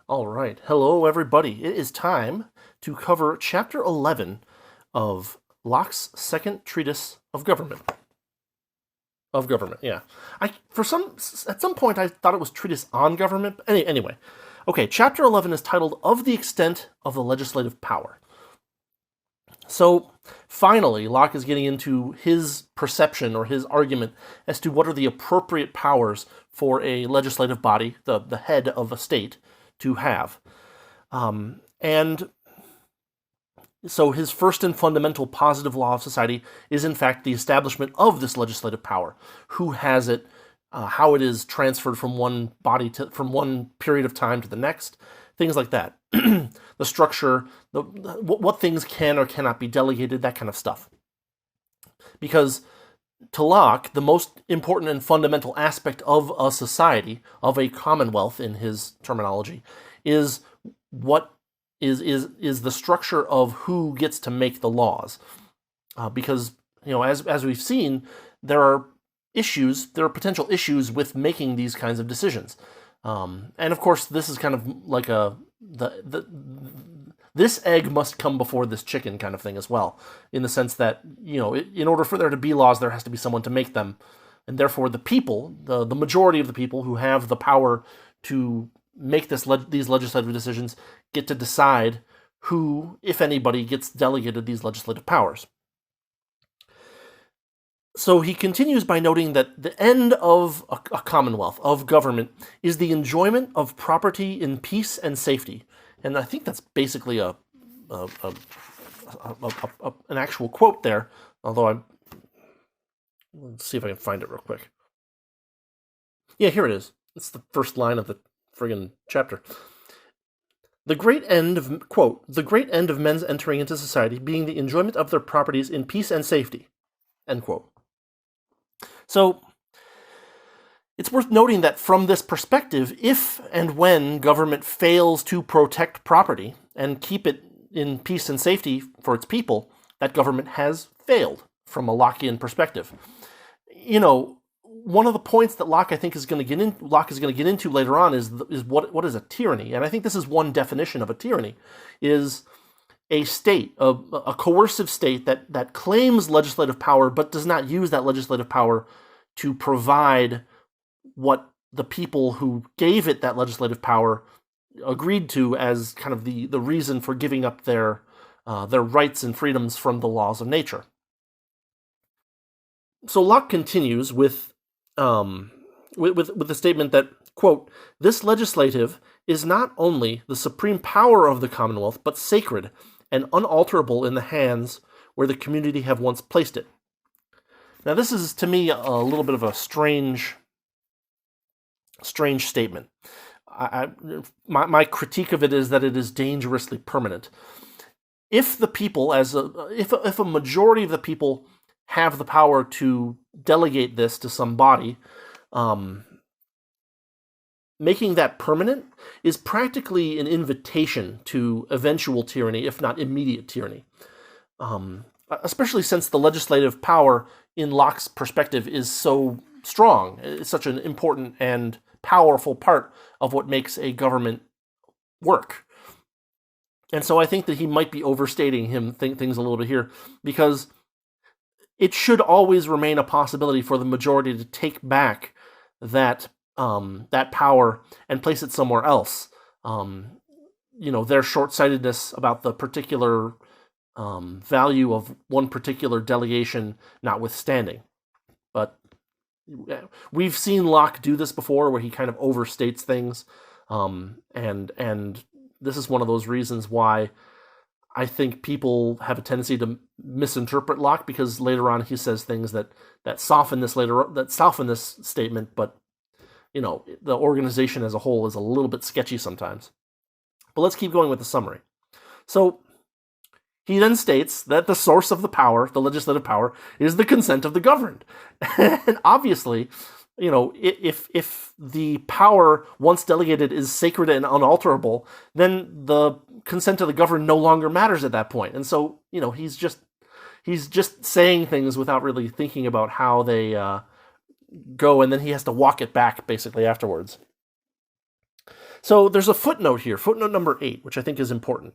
All right. Hello, everybody. It is time to cover Chapter 11 of Locke's second treatise of government. Of government, yeah. At some point, I thought it was treatise on government. But anyway, okay. Chapter 11 is titled "Of the Extent of the Legislative Power." So finally, Locke is getting into his perception or his argument as to what are the appropriate powers for a legislative body, the head of a state, to have. And so his first and fundamental positive law of society is, in fact, the establishment of this legislative power. Who has it? How it is transferred from one body from one period of time to the next, things like that. The structure, what things can or cannot be delegated, that kind of stuff. Because to Locke, the most important and fundamental aspect of a society, of a commonwealth in his terminology, is what is the structure of who gets to make the laws. Because, as we've seen, there are potential issues with making these kinds of decisions. And of course, this is kind of like this egg must come before this chicken kind of thing as well, in the sense that, in order for there to be laws, there has to be someone to make them. And therefore, the people, the majority of the people who have the power to make these legislative decisions, get to decide who, if anybody, gets delegated these legislative powers. So he continues by noting that the end of a commonwealth, of government, is the enjoyment of property in peace and safety. And I think that's basically an actual quote there, although let's see if I can find it real quick. Yeah, here it is. It's the first line of the friggin' chapter. The great end of, quote, the great end of men's entering into society being the enjoyment of their properties in peace and safety, end quote. So it's worth noting that from this perspective, if and when government fails to protect property and keep it in peace and safety for its people, that government has failed from a Lockean perspective. One of the points that Locke, I think, is going to get into later on is what is a tyranny, and I think this is one definition of a tyranny: is a state, a coercive state that claims legislative power but does not use that legislative power to provide what the people who gave it that legislative power agreed to as kind of the reason for giving up their rights and freedoms from the laws of nature. So Locke continues with the statement that, quote, this legislative is not only the supreme power of the Commonwealth, but sacred and unalterable in the hands where the community have once placed it. Now, this is, to me, a little bit of a strange statement. My critique of it is that it is dangerously permanent. If the people, if a majority of the people have the power to delegate this to some body, making that permanent is practically an invitation to eventual tyranny, if not immediate tyranny. Especially since the legislative power, in Locke's perspective, is so strong. It's such an important and powerful part of what makes a government work. And so I think that he might be overstating things a little bit here, because it should always remain a possibility for the majority to take back that power and place it somewhere else. Their short-sightedness about the particular value of one particular delegation notwithstanding. But we've seen Locke do this before, where he kind of overstates things, and this is one of those reasons why I think people have a tendency to misinterpret Locke, because later on he says things that soften this statement, but the organization as a whole is a little bit sketchy sometimes. But let's keep going with the summary. So he then states that the source of the power, the legislative power, is the consent of the governed. And obviously, if the power once delegated is sacred and unalterable, then the consent of the governed no longer matters at that point. And so, he's just saying things without really thinking about how they go, and then he has to walk it back basically afterwards. So there's a footnote here, footnote number 8, which I think is important.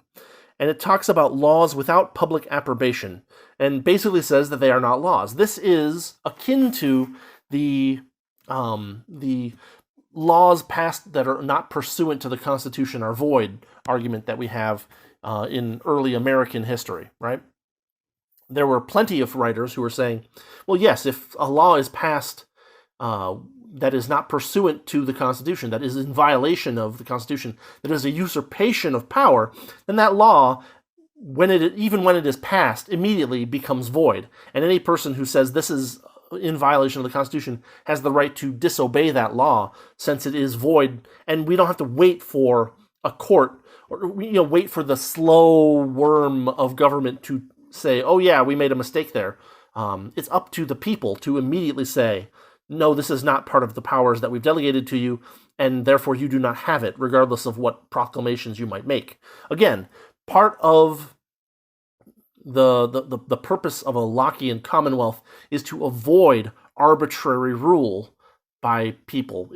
And it talks about laws without public approbation, and basically says that they are not laws. This is akin to the laws passed that are not pursuant to the Constitution are void argument that we have in early American history, right? There were plenty of writers who were saying, well, yes, if a law is passed that is not pursuant to the Constitution, that is in violation of the Constitution, that is a usurpation of power, then that law, even when it is passed, immediately becomes void. And any person who says this is in violation of the Constitution has the right to disobey that law, since it is void, and we don't have to wait for a court, or wait for the slow worm of government to say, oh yeah, we made a mistake there. It's up to the people to immediately say, no, this is not part of the powers that we've delegated to you, and therefore you do not have it, regardless of what proclamations you might make. Again, part of the purpose of a Lockean Commonwealth is to avoid arbitrary rule by people.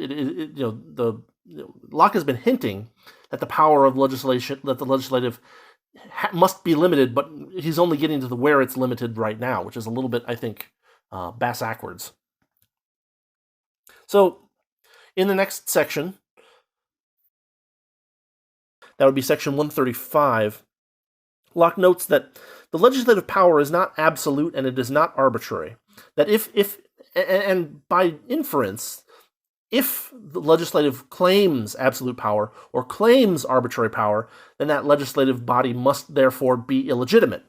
Locke has been hinting that the power of legislation, that the legislative must be limited, but he's only getting to where it's limited right now, which is a little bit, I think, bass-ackwards. So, in the next section, that would be section 135, Locke notes that the legislative power is not absolute and it is not arbitrary. That and by inference, if the legislative claims absolute power or claims arbitrary power, then that legislative body must therefore be illegitimate.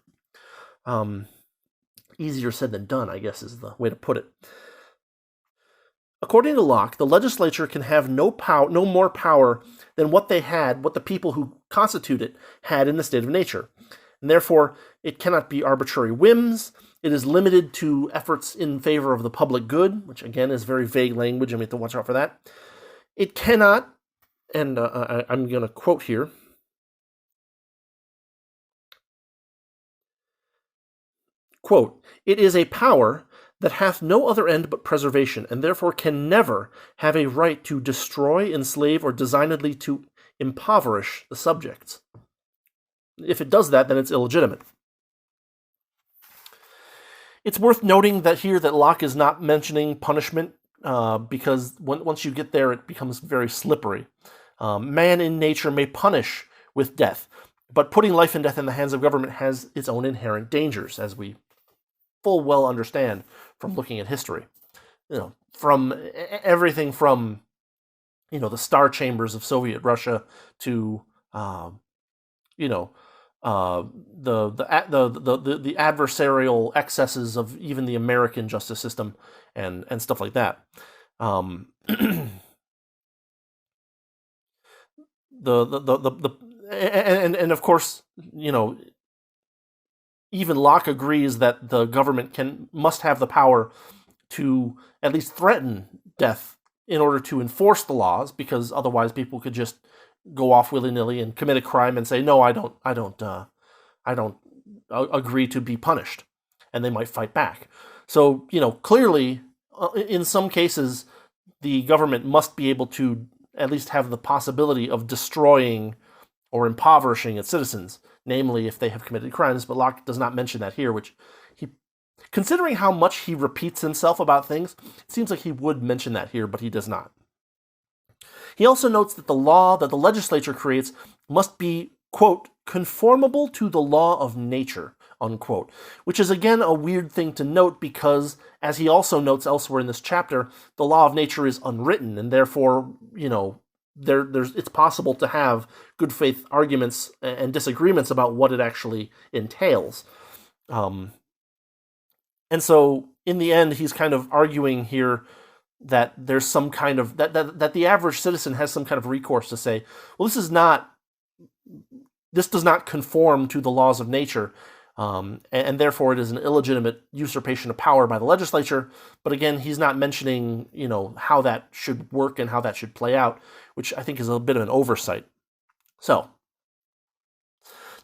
Easier said than done, I guess, is the way to put it. According to Locke, the legislature can have no more power than what the people who constitute it had in the state of nature. And therefore, it cannot be arbitrary whims. It is limited to efforts in favor of the public good, which again is very vague language, and we have to watch out for that. It cannot, and I'm going to quote here, quote, "It is a power that hath no other end but preservation, and therefore can never have a right to destroy, enslave, or designedly to impoverish the subjects. If it does that, then it's illegitimate." It's worth noting that here that Locke is not mentioning punishment, because once you get there, it becomes very slippery. Man in nature may punish with death, but putting life and death in the hands of government has its own inherent dangers, as we full well understand from looking at history. From everything from, the star chambers of Soviet Russia to, the adversarial excesses of even the American justice system and stuff like that. And of course, even Locke agrees that the government must have the power to at least threaten death in order to enforce the laws, because otherwise people could just go off willy-nilly and commit a crime and say, no, I don't agree to be punished, and they might fight back. So, clearly, in some cases, the government must be able to at least have the possibility of destroying or impoverishing its citizens, namely if they have committed crimes, but Locke does not mention that here, which considering how much he repeats himself about things, it seems like he would mention that here, but he does not. He also notes that the law that the legislature creates must be, quote, conformable to the law of nature, unquote, which is again a weird thing to note because, as he also notes elsewhere in this chapter, the law of nature is unwritten, and therefore, it's possible to have good faith arguments and disagreements about what it actually entails. And so, in the end, he's kind of arguing here that there's some kind of, that the average citizen has some kind of recourse to say, well, this does not conform to the laws of nature, and therefore it is an illegitimate usurpation of power by the legislature. But again, he's not mentioning, how that should work and how that should play out, which I think is a bit of an oversight. So,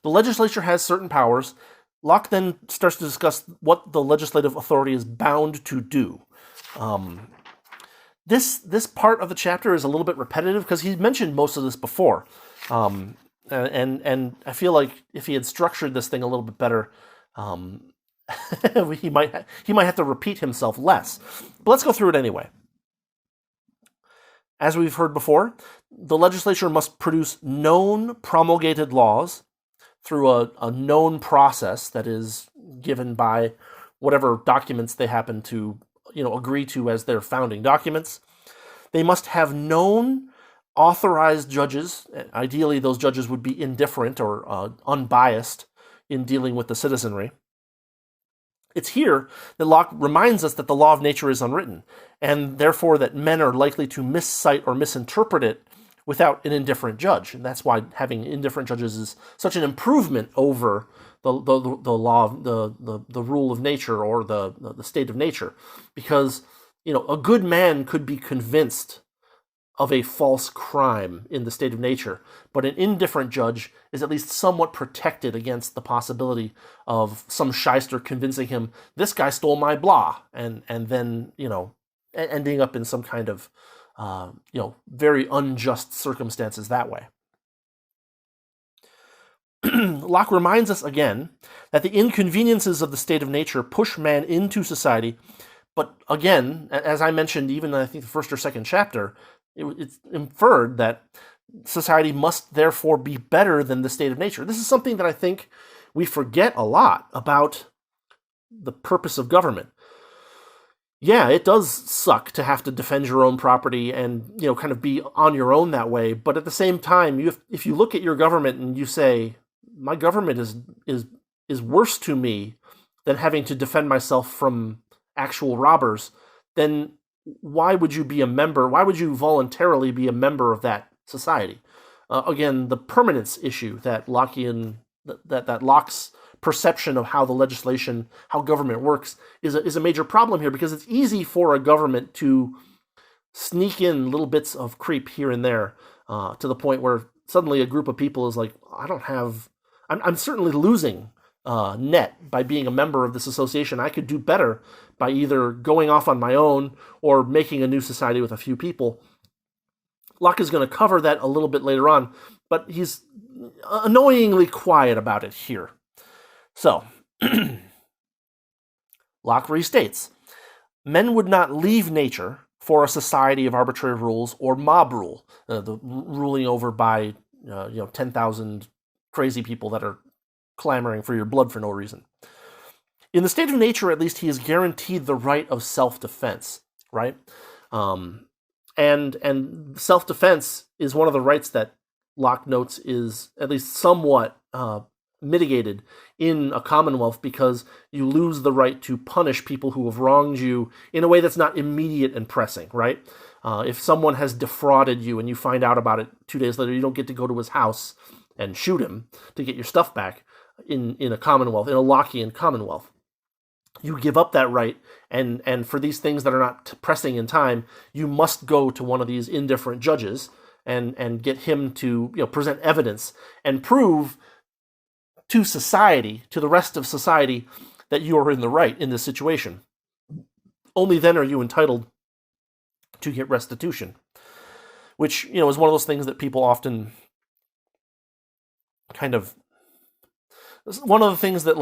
the legislature has certain powers. Locke then starts to discuss what the legislative authority is bound to do. This part of the chapter is a little bit repetitive because he mentioned most of this before, and I feel like if he had structured this thing a little bit better, he might have to repeat himself less. But let's go through it anyway. As we've heard before, the legislature must produce known promulgated laws through a known process that is given by whatever documents they happen to agree to as their founding documents. They must have known authorized judges. Ideally, those judges would be indifferent or unbiased in dealing with the citizenry. It's here that Locke reminds us that the law of nature is unwritten, and therefore that men are likely to miscite or misinterpret it without an indifferent judge. And that's why having indifferent judges is such an improvement over the law, the rule of nature or the state of nature, because a good man could be convinced of a false crime in the state of nature, but an indifferent judge is at least somewhat protected against the possibility of some shyster convincing him this guy stole my blah, and then ending up in some kind of very unjust circumstances that way. Locke reminds us again that the inconveniences of the state of nature push man into society, but again, as I mentioned, even I think the first or second chapter, it's inferred that society must therefore be better than the state of nature. This is something that I think we forget a lot about the purpose of government. Yeah, it does suck to have to defend your own property and kind of be on your own that way. But at the same time, if you look at your government and you say, my government is worse to me than having to defend myself from actual robbers, then why would you be a member? Why would you voluntarily be a member of that society? Again, the permanence issue that Locke's perception of how the legislation, how government works, is a major problem here, because it's easy for a government to sneak in little bits of creep here and there to the point where suddenly a group of people is like, I'm certainly losing net by being a member of this association. I could do better by either going off on my own or making a new society with a few people. Locke is going to cover that a little bit later on, but he's annoyingly quiet about it here. So, Locke restates, men would not leave nature for a society of arbitrary rules or mob rule, the ruling over by 10,000 crazy people that are clamoring for your blood for no reason. In the state of nature, at least, he is guaranteed the right of self-defense, right? And self-defense is one of the rights that Locke notes is at least somewhat mitigated in a Commonwealth, because you lose the right to punish people who have wronged you in a way that's not immediate and pressing, right? If someone has defrauded you and you find out about it 2 days later, you don't get to go to his house and shoot him to get your stuff back in a Commonwealth, in a Lockean Commonwealth. You give up that right, and for these things that are not pressing in time, you must go to one of these indifferent judges and get him to present evidence and prove to society, to the rest of society, that you are in the right in this situation. Only then are you entitled to get restitution, which is one of those things that people often kind of, one of the things that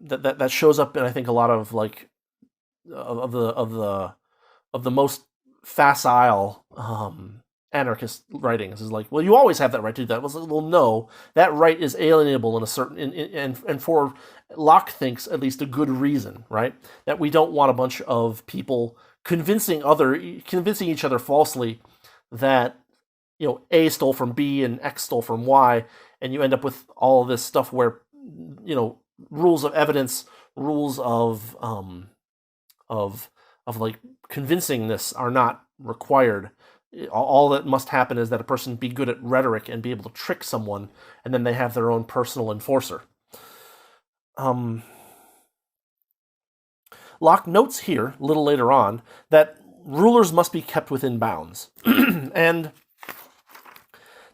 that shows up in, I think, a lot of of the most facile anarchist writings is like, well, you always have that right to do that. Well, no, that right is alienable in a certain, and for Locke thinks at least a good reason, right? That we don't want a bunch of people convincing each other falsely that A stole from B and X stole from Y, and you end up with all of this stuff where rules of evidence, rules of like convincingness are not required. All that must happen is that a person be good at rhetoric and be able to trick someone, and then they have their own personal enforcer. Locke notes here, a little later on, that rulers must be kept within bounds. And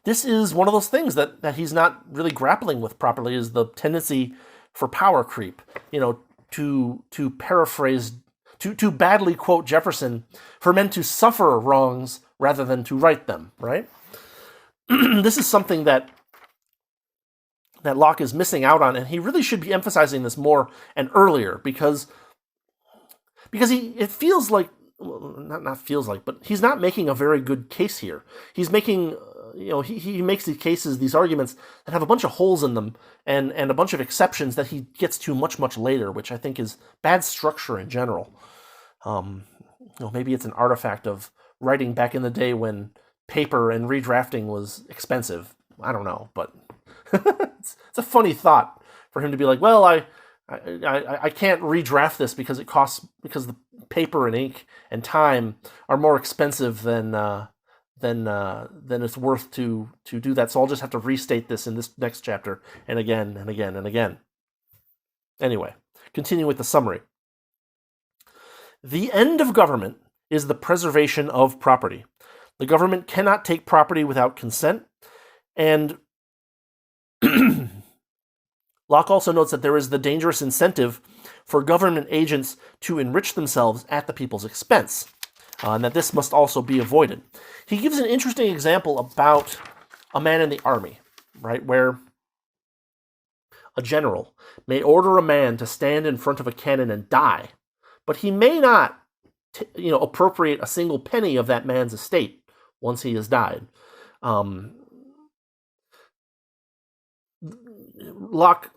this is one of those things that he's not really grappling with properly, is the tendency for power creep. To paraphrase to badly quote Jefferson, for men to suffer wrongs rather than to right them, right? This is something that Locke is missing out on, and he really should be emphasizing this more and earlier, because it feels like, well, not feels like, but he's not making a very good case here. He's making, he makes these cases, these arguments that have a bunch of holes in them and a bunch of exceptions that he gets to much, much later, which I think is bad structure in general. Maybe it's an artifact of writing back in the day when paper and redrafting was expensive. I don't know, but it's a funny thought for him to be like, well, I can't redraft this because the paper and ink and time are more expensive than it's worth to do that. So I'll just have to restate this in this next chapter and again and again and again. Anyway, continue with the summary. The end of government is the preservation of property. The government cannot take property without consent, and Locke also notes that there is the dangerous incentive for government agents to enrich themselves at the people's expense, and that this must also be avoided. He gives an interesting example about a man in the army, right, where a general may order a man to stand in front of a cannon and die, but he may not appropriate a single penny of that man's estate once he has died. Locke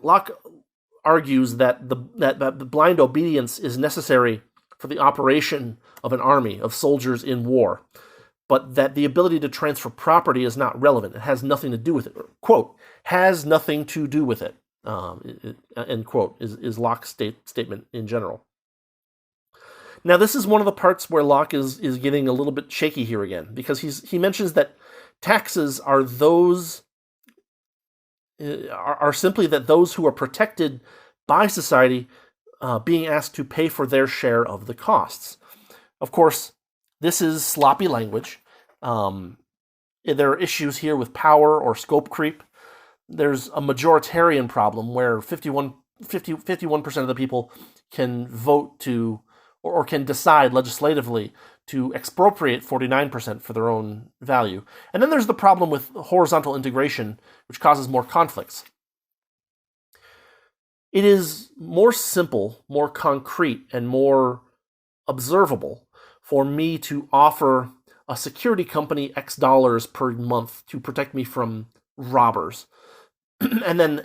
argues that the blind obedience is necessary for the operation of an army of soldiers in war, but that the ability to transfer property is not relevant. It has nothing to do with it. Quote, has nothing to do with it. End quote, is Locke's statement in general. Now, this is one of the parts where Locke is getting a little bit shaky here again, because he mentions that taxes are simply that those who are protected by society being asked to pay for their share of the costs. Of course, this is sloppy language. There are issues here with power or scope creep. There's a majoritarian problem where 51% of the people can vote to or can decide legislatively to expropriate 49% for their own value. And then there's the problem with horizontal integration, which causes more conflicts. It is more simple, more concrete, and more observable for me to offer a security company X dollars per month to protect me from robbers, and then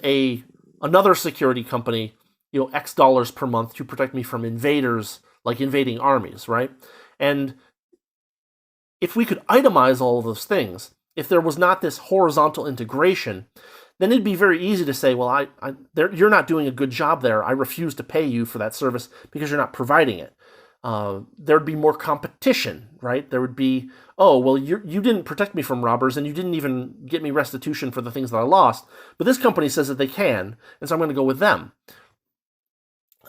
another security company, X dollars per month to protect me from invaders, like invading armies, right? And if we could itemize all of those things, if there was not this horizontal integration, then it'd be very easy to say, well, you're not doing a good job there. I refuse to pay you for that service because you're not providing it. There'd be more competition, right? There would be, oh, well, you didn't protect me from robbers and you didn't even get me restitution for the things that I lost, but this company says that they can, and so I'm going to go with them.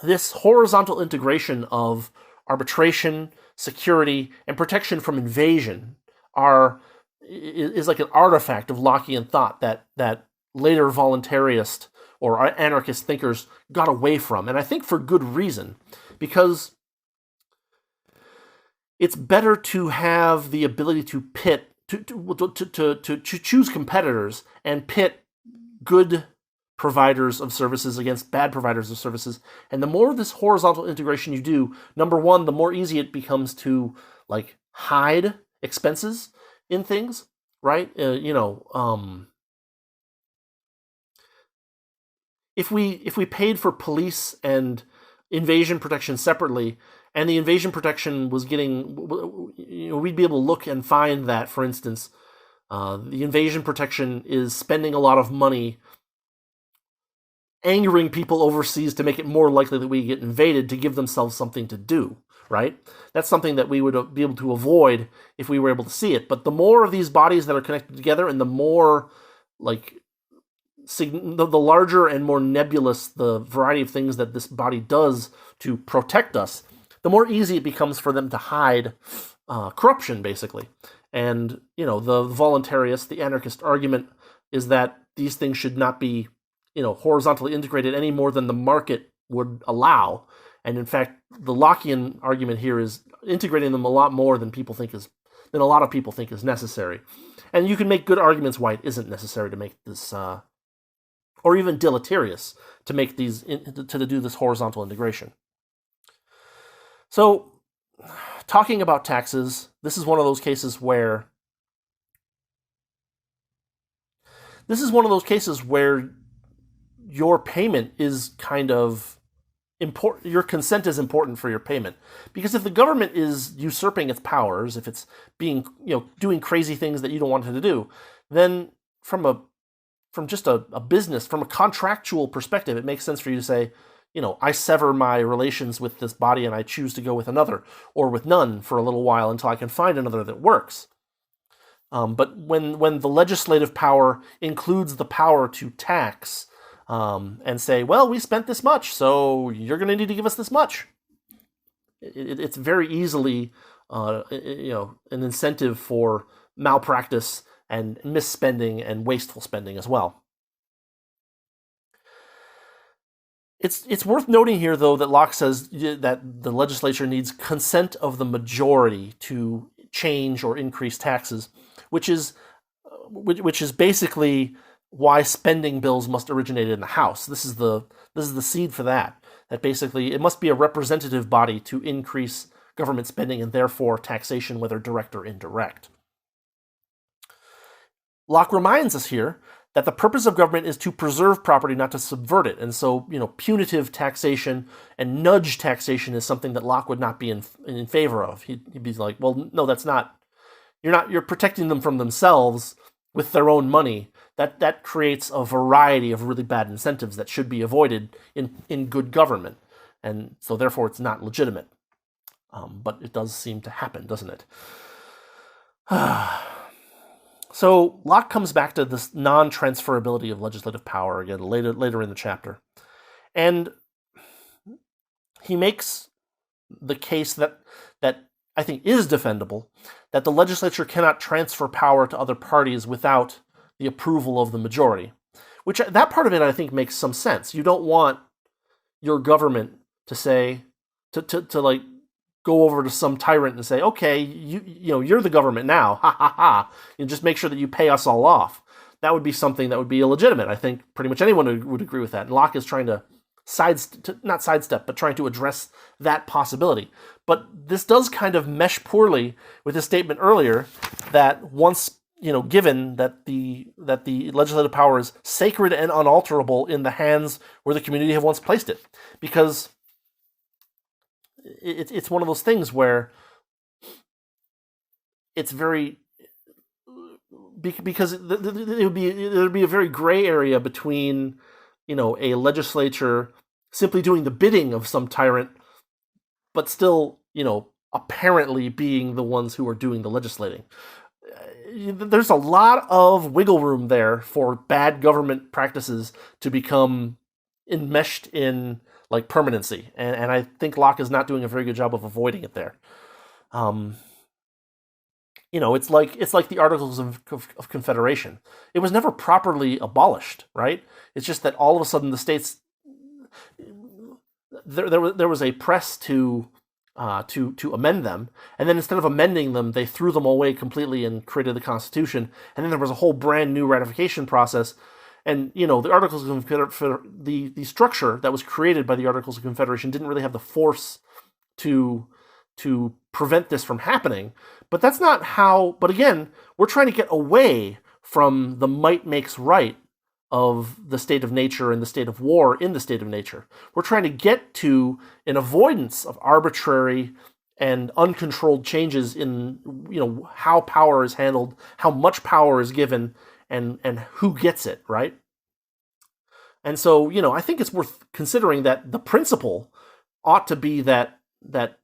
This horizontal integration of arbitration, security, and protection from invasion is like an artifact of Lockean thought that later voluntarist or anarchist thinkers got away from, and I think for good reason, because it's better to have the ability to pit, to choose competitors and pit good providers of services against bad providers of services. And the more of this horizontal integration you do, number one, the more easy it becomes to hide expenses in things, right? If we paid for police and invasion protection separately, and the invasion protection was getting, we'd be able to look and find that, for instance, the invasion protection is spending a lot of money angering people overseas to make it more likely that we get invaded to give themselves something to do, right? That's something that we would be able to avoid if we were able to see it. But the more of these bodies that are connected together, and the more the larger and more nebulous the variety of things that this body does to protect us, the more easy it becomes for them to hide corruption, basically. And, the voluntarist, the anarchist argument is that these things should not be, horizontally integrated any more than the market would allow. And in fact, the Lockean argument here is integrating them a lot more than a lot of people think is necessary. And you can make good arguments why it isn't necessary to make this, or even deleterious to make these to do this horizontal integration. So, talking about taxes, this is one of those cases where your payment is kind of important. Your consent is important for your payment, because if the government is usurping its powers, if it's being, doing crazy things that you don't want it to do, then from just a business, from a contractual perspective, it makes sense for you to say, I sever my relations with this body and I choose to go with another, or with none for a little while until I can find another that works. But when the legislative power includes the power to tax, and say, well, we spent this much, so you're going to need to give us this much, it's very easily an incentive for malpractice and misspending and wasteful spending as well. It's worth noting here, though, that Locke says that the legislature needs consent of the majority to change or increase taxes, which is basically why spending bills must originate in the House. This is the seed for that. That basically it must be a representative body to increase government spending and therefore taxation, whether direct or indirect. Locke reminds us here that the purpose of government is to preserve property, not to subvert it. And so, punitive taxation and nudge taxation is something that Locke would not be in favor of. He'd be like, well, no, that's not. You're protecting them from themselves with their own money. That creates a variety of really bad incentives that should be avoided in good government. And so therefore it's not legitimate. But it does seem to happen, doesn't it? So Locke comes back to this non-transferability of legislative power again later in the chapter. And he makes the case that I think is defendable, that the legislature cannot transfer power to other parties without the approval of the majority. Which, that part of it I think makes some sense. You don't want your government to say, to like go over to some tyrant and say, okay, you're the government now, ha ha ha, and just make sure that you pay us all off. That would be something that would be illegitimate. I think pretty much anyone would agree with that. And Locke is trying to not sidestep, but trying to address that possibility. But this does kind of mesh poorly with his statement earlier that once, given that the legislative power is sacred and unalterable in the hands where the community have once placed it, because it's one of those things where it's very, because there'd be a very gray area between a legislature simply doing the bidding of some tyrant, but still apparently being the ones who are doing the legislating. There's a lot of wiggle room there for bad government practices to become enmeshed in like permanency, and I think Locke is not doing a very good job of avoiding it there. It's like the Articles of Confederation. It was never properly abolished, right? It's just that all of a sudden the states, there was a press to amend them, and then instead of amending them, they threw them away completely and created the Constitution. And then there was a whole brand new ratification process. And the Articles of Confederation, the structure that was created by the Articles of Confederation didn't really have the force to prevent this from happening. But that's not how. But again, we're trying to get away from the might makes right of the state of nature and the state of war in the state of nature. We're trying to get to an avoidance of arbitrary and uncontrolled changes in how power is handled, how much power is given, and who gets it, right? And so, I think it's worth considering that the principle ought to be that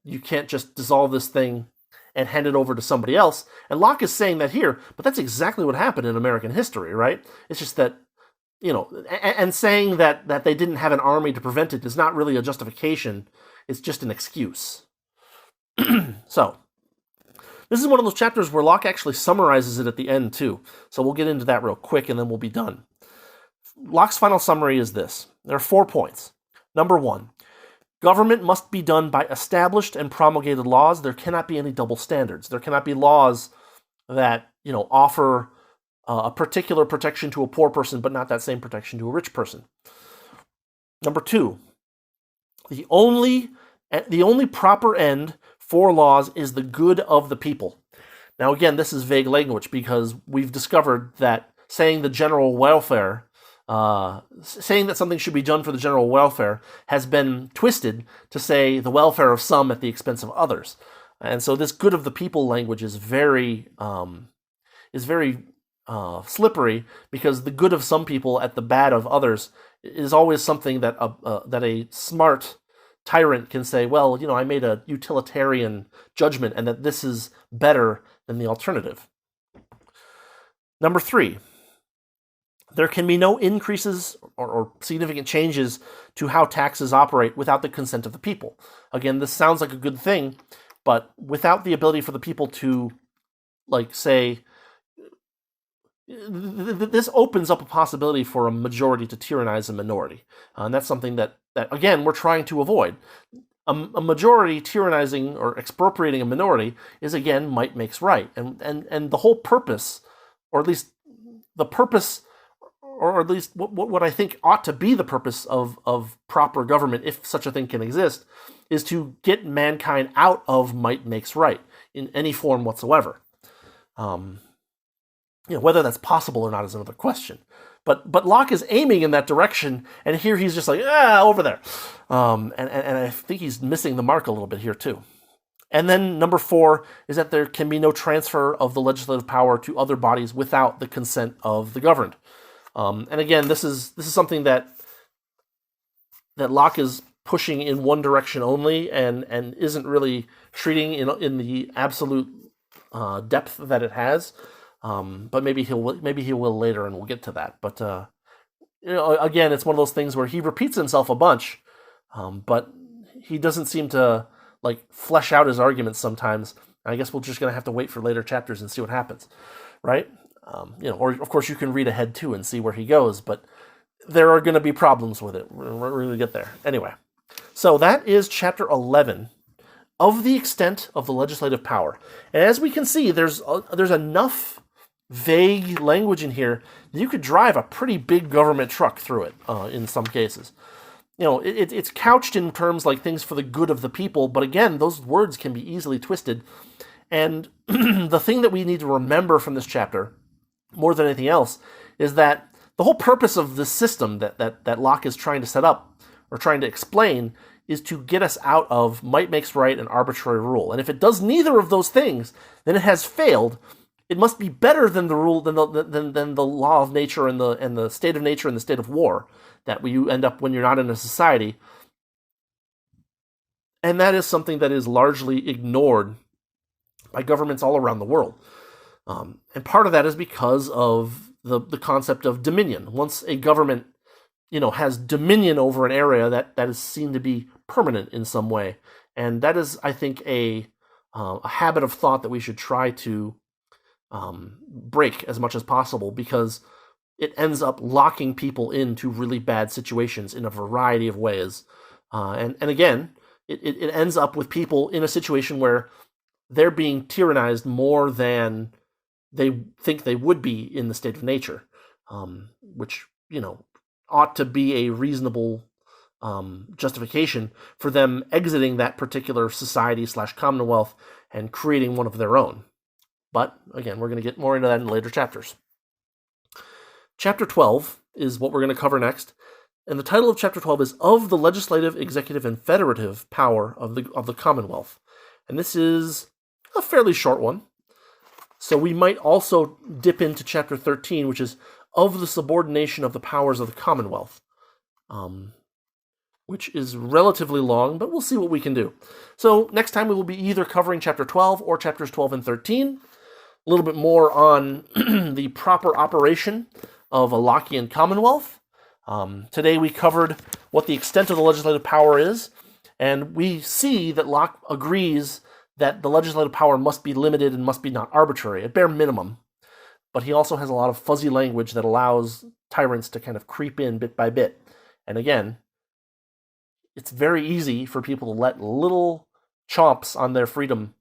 you can't just dissolve this thing and hand it over to somebody else. And Locke is saying that here, but that's exactly what happened in American history, right? It's just that, and saying that they didn't have an army to prevent it is not really a justification. It's just an excuse. So, this is one of those chapters where Locke actually summarizes it at the end, too. So we'll get into that real quick, and then we'll be done. Locke's final summary is this. There are 4 points. Number 1, Government must be done by established and promulgated laws. There cannot be any double standards. There cannot be laws that, offer a particular protection to a poor person, but not that same protection to a rich person. Number 2, the only proper end for laws is the good of the people. Now, again, this is vague language because we've discovered that saying the general welfare, saying that something should be done for the general welfare has been twisted to say the welfare of some at the expense of others. And so this good of the people language is very slippery, because the good of some people at the bad of others is always something that a smart tyrant can say, well, I made a utilitarian judgment and that this is better than the alternative. Number 3, there can be no increases or significant changes to how taxes operate without the consent of the people. Again, this sounds like a good thing, but without the ability for the people to, say, this opens up a possibility for a majority to tyrannize a minority. And that's something that, again, we're trying to avoid. A majority tyrannizing or expropriating a minority is, again, might makes right. And the whole purpose, or at least the purpose, or at least what I think ought to be the purpose of proper government, if such a thing can exist, is to get mankind out of might makes right in any form whatsoever. Whether that's possible or not is another question. But Locke is aiming in that direction, and here he's just like, over there. And I think he's missing the mark a little bit here too. And then number 4 is that there can be no transfer of the legislative power to other bodies without the consent of the governed. And again, this is something that Locke is pushing in one direction only, and isn't really treating in the absolute depth that it has. But maybe he will later, and we'll get to that. But again, it's one of those things where he repeats himself a bunch, but he doesn't seem to flesh out his arguments sometimes. I guess we're just going to have to wait for later chapters and see what happens, right? Or of course you can read ahead too and see where he goes, but there are going to be problems with it. We're going to get there anyway. So that is chapter 11. Of the extent of the legislative power. And as we can see, there's enough vague language in here that you could drive a pretty big government truck through it in some cases. It's couched in terms like things for the good of the people, but again, those words can be easily twisted. And the thing that we need to remember from this chapter, more than anything else, is that the whole purpose of this system that Locke is trying to set up, or trying to explain, is to get us out of might makes right and arbitrary rule. And if it does neither of those things, then it has failed. It must be better than the rule, than the law of nature and the state of nature and the state of war that you end up when you're not in a society. And that is something that is largely ignored by governments all around the world. And part of that is because of the concept of dominion. Once a government has dominion over an area, that is seen to be permanent in some way. And that is, I think, a habit of thought that we should try to break as much as possible, because it ends up locking people into really bad situations in a variety of ways. And again, it ends up with people in a situation where they're being tyrannized more than they think they would be in the state of nature, which, ought to be a reasonable justification for them exiting that particular society/commonwealth and creating one of their own. But again, we're going to get more into that in later chapters. Chapter 12 is what we're going to cover next, and the title of chapter 12 is Of the Legislative, Executive, and Federative Power of the Commonwealth. And this is a fairly short one. So we might also dip into chapter 13, which is Of the Subordination of the Powers of the Commonwealth, which is relatively long, but we'll see what we can do. So next time we will be either covering chapter 12 or chapters 12 and 13, a little bit more on the proper operation of a Lockean Commonwealth. Today we covered what the extent of the legislative power is, and we see that Locke agrees that the legislative power must be limited and must be not arbitrary, at bare minimum. But he also has a lot of fuzzy language that allows tyrants to kind of creep in bit by bit. And again, it's very easy for people to let little chomps on their freedom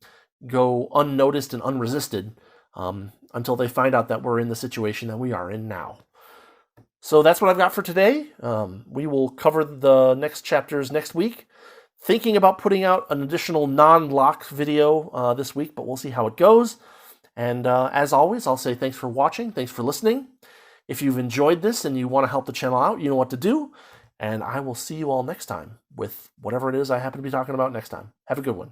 go unnoticed and unresisted until they find out that we're in the situation that we are in now. So that's what I've got for today. We will cover the next chapters next week. Thinking about putting out an additional non-Locke video this week, but we'll see how it goes. And as always, I'll say thanks for watching. Thanks for listening. If you've enjoyed this and you want to help the channel out, you know what to do. And I will see you all next time with whatever it is I happen to be talking about next time. Have a good one.